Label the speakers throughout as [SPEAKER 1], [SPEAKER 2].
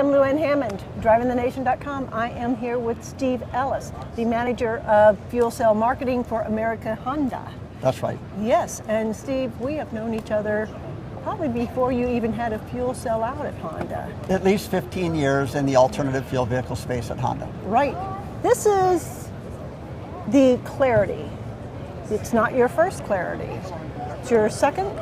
[SPEAKER 1] am Luann Hammond, DrivingTheNation.com. I am here with Steve Ellis, the manager of fuel cell marketing for America Honda.
[SPEAKER 2] That's right.
[SPEAKER 1] Yes, and Steve, we have known each other probably before you even had a fuel cell out at Honda.
[SPEAKER 2] At least 15 years in the alternative fuel vehicle space at Honda.
[SPEAKER 1] Right. This is the Clarity. It's not your first Clarity. It's your second?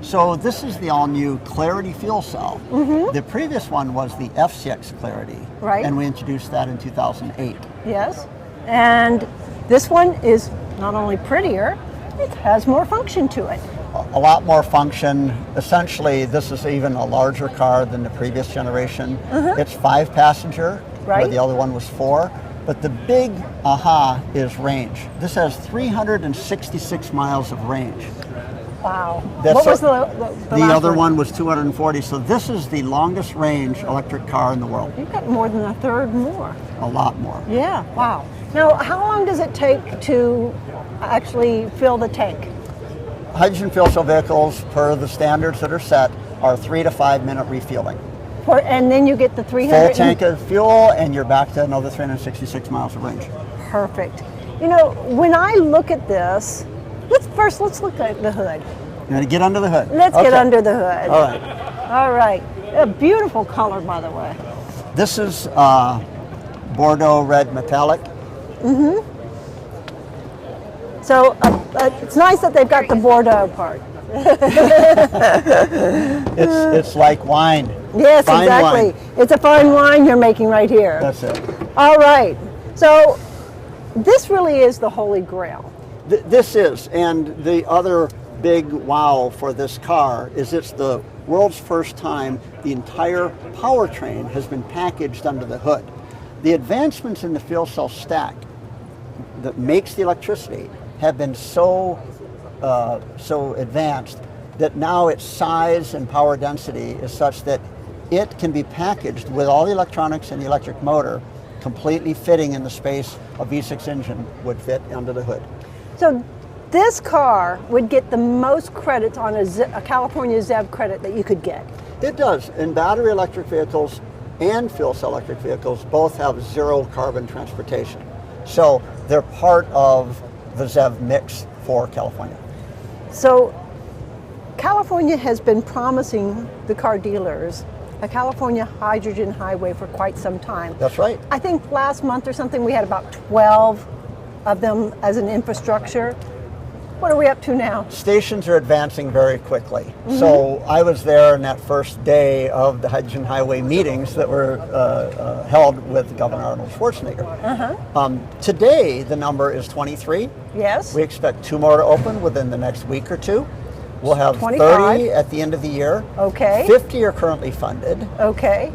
[SPEAKER 2] So this is the all-new Clarity fuel cell.
[SPEAKER 1] Mm-hmm.
[SPEAKER 2] The previous one was the F6 Clarity.
[SPEAKER 1] Right.
[SPEAKER 2] And we introduced that in 2008.
[SPEAKER 1] Yes. And this one is not only prettier, it has more function to it.
[SPEAKER 2] A lot more function. Essentially, this is even a larger car than the previous generation.
[SPEAKER 1] Mm-hmm.
[SPEAKER 2] It's 5-passenger,
[SPEAKER 1] right,
[SPEAKER 2] where the other one was 4. But the big aha is range. This has 366 miles of range.
[SPEAKER 1] Wow. What was the
[SPEAKER 2] other one was 240, so this is the longest range electric car in the world.
[SPEAKER 1] You've got more than a third more.
[SPEAKER 2] A lot more.
[SPEAKER 1] Yeah, wow. Now, how long does it take to actually fill the tank?
[SPEAKER 2] Hydrogen fuel cell vehicles, per the standards that are set, are 3 to 5 minute refueling.
[SPEAKER 1] And then you get the 300...
[SPEAKER 2] Full tank of fuel, and you're back to another 366 miles of range.
[SPEAKER 1] Perfect. You know, when I look at this, let's look at the hood.
[SPEAKER 2] You're going to get under the hood?
[SPEAKER 1] Let's get under the hood.
[SPEAKER 2] All right.
[SPEAKER 1] All right. A beautiful color, by the way.
[SPEAKER 2] This is Bordeaux red metallic.
[SPEAKER 1] Mm-hmm. So it's nice that they've got the Bordeaux part.
[SPEAKER 2] It's like wine.
[SPEAKER 1] Yes,
[SPEAKER 2] fine
[SPEAKER 1] exactly.
[SPEAKER 2] Wine.
[SPEAKER 1] It's a fine wine you're making right here.
[SPEAKER 2] That's it.
[SPEAKER 1] All right. So this really is the holy grail.
[SPEAKER 2] This is, and the other big wow for this car is it's the world's first time the entire powertrain has been packaged under the hood. The advancements in the fuel cell stack that makes the electricity have been so advanced that now its size and power density is such that it can be packaged with all the electronics and the electric motor completely fitting in the space a V6 engine would fit under the hood.
[SPEAKER 1] So this car would get the most credits on a California ZEV credit that you could get.
[SPEAKER 2] It does. And battery electric vehicles and fuel cell electric vehicles both have zero carbon transportation. So they're part of the ZEV mix for California.
[SPEAKER 1] So California has been promising the car dealers a California hydrogen highway for quite some time.
[SPEAKER 2] That's right.
[SPEAKER 1] I think last month or something we had about 12 of them as an infrastructure. What are we up to now?
[SPEAKER 2] Stations are advancing very quickly.
[SPEAKER 1] Mm-hmm.
[SPEAKER 2] So I was there in that first day of the hydrogen highway meetings that were held with Governor Arnold Schwarzenegger.
[SPEAKER 1] Uh-huh.
[SPEAKER 2] Today the number is 23.
[SPEAKER 1] Yes.
[SPEAKER 2] We expect 2 more to open within the next week or 2. We'll have
[SPEAKER 1] 25.
[SPEAKER 2] 30 at the end of the year.
[SPEAKER 1] Okay.
[SPEAKER 2] 50 are currently funded.
[SPEAKER 1] Okay.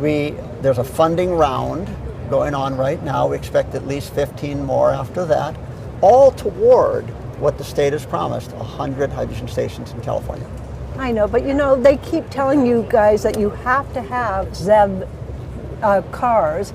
[SPEAKER 2] There's a funding round going on right now. We expect at least 15 more after that, all toward what the state has promised, 100 hydrogen stations in California.
[SPEAKER 1] I know, but you know, they keep telling you guys that you have to have ZEV cars,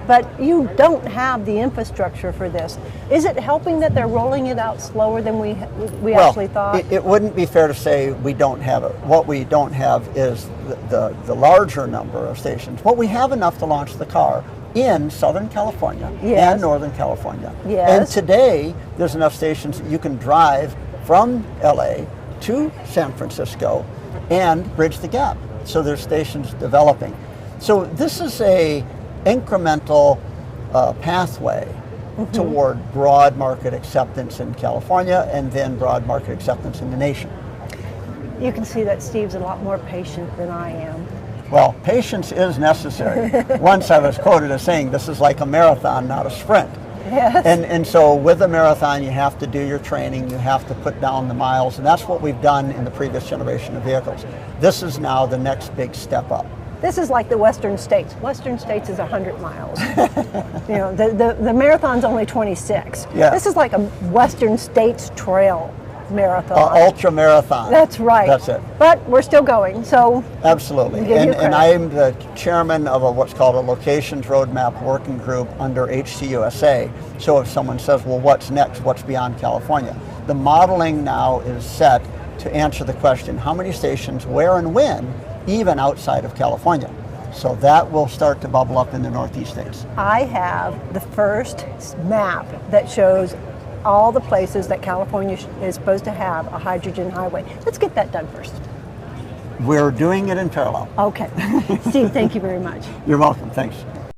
[SPEAKER 1] but you don't have the infrastructure for this. Is it helping that they're rolling it out slower than we actually thought?
[SPEAKER 2] It wouldn't be fair to say we don't have it. What we don't have is the larger number of stations. But we have enough to launch the car in Southern California and Northern California.
[SPEAKER 1] Yes.
[SPEAKER 2] And today, there's enough stations that you can drive from LA to San Francisco and bridge the gap. So there's stations developing. So this is a incremental pathway toward broad market acceptance in California and then broad market acceptance in the nation.
[SPEAKER 1] You can see that Steve's a lot more patient than I am.
[SPEAKER 2] Well, patience is necessary. Once I was quoted as saying, this is like a marathon, not a sprint.
[SPEAKER 1] Yes.
[SPEAKER 2] And so with a marathon, you have to do your training, you have to put down the miles, and that's what we've done in the previous generation of vehicles. This is now the next big step up.
[SPEAKER 1] This is like the Western States. Western States is 100 miles. You know, the marathon's only 26.
[SPEAKER 2] Yeah.
[SPEAKER 1] This is like a Western States trail marathon.
[SPEAKER 2] Ultra marathon.
[SPEAKER 1] That's right.
[SPEAKER 2] That's it.
[SPEAKER 1] But we're still going, so.
[SPEAKER 2] Absolutely. And I'm the chairman of what's called a Locations Roadmap Working Group under HCUSA. So if someone says, well, what's next? What's beyond California? The modeling now is set to answer the question, how many stations, where and when, even outside of California? So that will start to bubble up in the Northeast states.
[SPEAKER 1] I have the first map that shows all the places that California is supposed to have a hydrogen highway. Let's get that done first.
[SPEAKER 2] We're doing it in parallel.
[SPEAKER 1] Okay. Steve, thank you very much.
[SPEAKER 2] You're welcome. Thanks.